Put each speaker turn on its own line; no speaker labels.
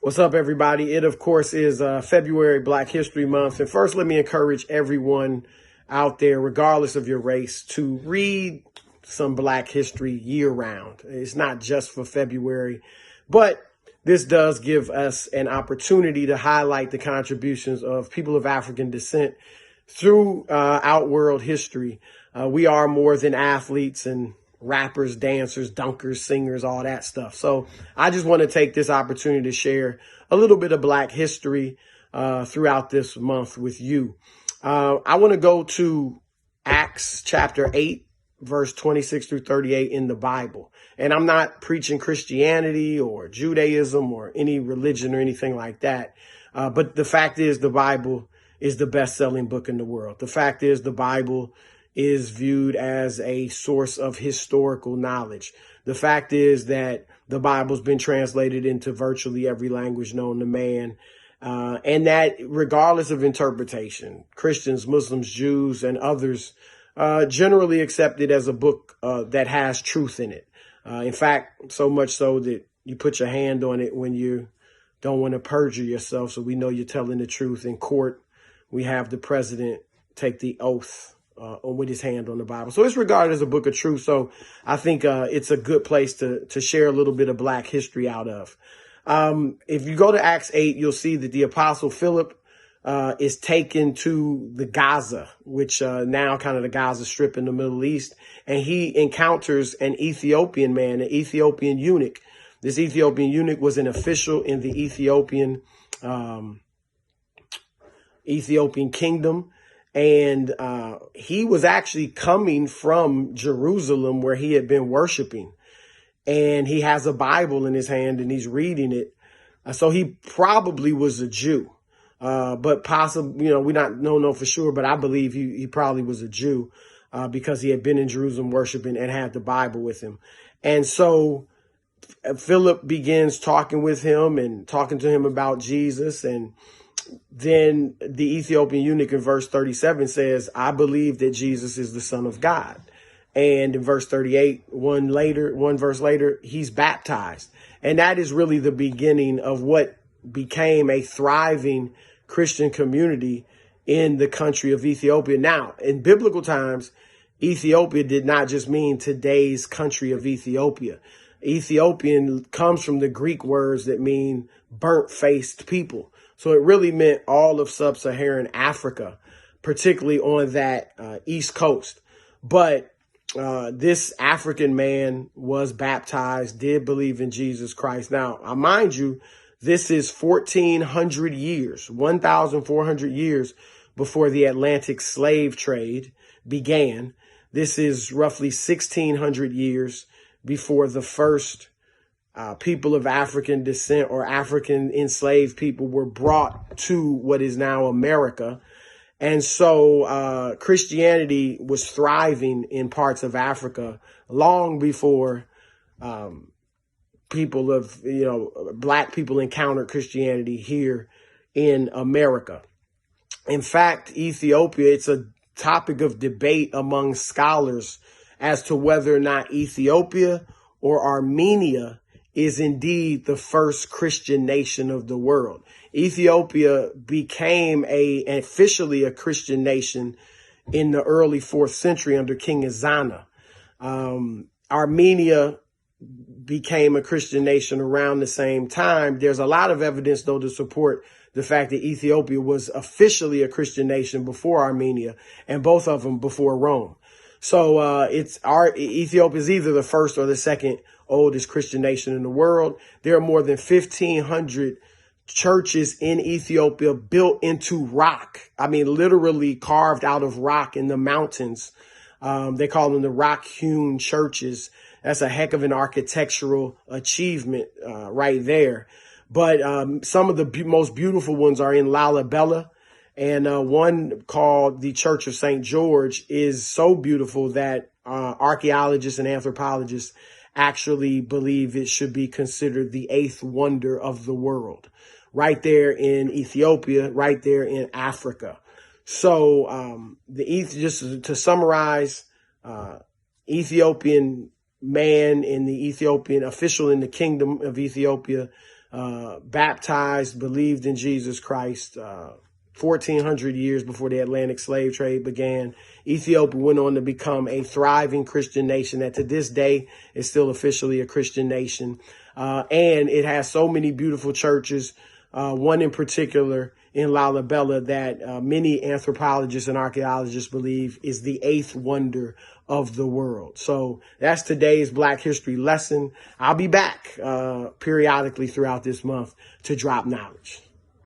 What's up, everybody? It, of course, is February Black History Month. And first, let me encourage everyone out there, regardless of your race, to read some Black history year round. It's not just for February, but this does give us an opportunity to highlight the contributions of people of African descent throughout world history. We are more than athletes and rappers, dancers, dunkers, singers, all that stuff. So I just want to take this opportunity to share a little bit of Black history throughout this month with you. I want to go to Acts chapter 8, verse 26 through 38 in the Bible. And I'm not preaching Christianity or Judaism or any religion or anything like that. But the fact is, the Bible is the best-selling book in the world. The fact is, the Bible is viewed as a source of historical knowledge. The fact is that the Bible's been translated into virtually every language known to man. And that regardless of interpretation, Christians, Muslims, Jews, and others generally accept it as a book that has truth in it. In fact, so much so that you put your hand on it when you don't want to perjure yourself. So we know you're telling the truth. In court, we have the president take the oath with his hand on the Bible. So it's regarded as a book of truth. So I think it's a good place to share a little bit of Black history out of. If you go to Acts 8, you'll see that the Apostle Philip is taken to the Gaza, which now kind of the Gaza Strip in the Middle East. And he encounters an Ethiopian man, an Ethiopian eunuch. This Ethiopian eunuch was an official in the Ethiopian kingdom. And he was actually coming from Jerusalem, where he had been worshiping. And he has a Bible in his hand and he's reading it. So he probably was a Jew. But possibly, we don't know for sure, but I believe he probably was a Jew because he had been in Jerusalem worshiping and had the Bible with him. And so Philip begins talking with him and talking to him about Jesus. And then the Ethiopian eunuch in verse 37 says, I believe that Jesus is the Son of God. And in verse 38, one verse later, he's baptized. And that is really the beginning of what became a thriving Christian community in the country of Ethiopia. Now, in biblical times, Ethiopia did not just mean today's country of Ethiopia. Ethiopian comes from the Greek words that mean burnt-faced people. So it really meant all of sub-Saharan Africa, particularly on that East Coast. But this African man was baptized, did believe in Jesus Christ. Now, mind you, this is 1,400 years, 1,400 years before the Atlantic slave trade began. This is roughly 1,600 years before the first people of African descent or African enslaved people were brought to what is now America. And so Christianity was thriving in parts of Africa long before people of, Black people encountered Christianity here in America. In fact, Ethiopia, it's a topic of debate among scholars as to whether or not Ethiopia or Armenia is indeed the first Christian nation of the world. Ethiopia became officially a Christian nation in the early 4th century under King Ezana. Armenia became a Christian nation around the same time. There's a lot of evidence, though, to support the fact that Ethiopia was officially a Christian nation before Armenia, and both of them before Rome. So Ethiopia is either the first or the second oldest Christian nation in the world. There are more than 1,500 churches in Ethiopia built into rock. I mean, literally carved out of rock in the mountains. They call them the rock-hewn churches. That's a heck of an architectural achievement right there. But some of the most beautiful ones are in Lalibela. And one called the Church of St. George is so beautiful that archaeologists and anthropologists actually believe it should be considered the 8th wonder of the world. Right there in Ethiopia, right there in Africa. So just to summarize, Ethiopian man in the Ethiopian official in the kingdom of Ethiopia baptized, believed in Jesus Christ. 1400 years before the Atlantic slave trade began, Ethiopia went on to become a thriving Christian nation that to this day is still officially a Christian nation. And it has so many beautiful churches, one in particular in Lalibela that many anthropologists and archaeologists believe is the eighth wonder of the world. So that's today's Black History lesson. I'll be back periodically throughout this month to drop knowledge.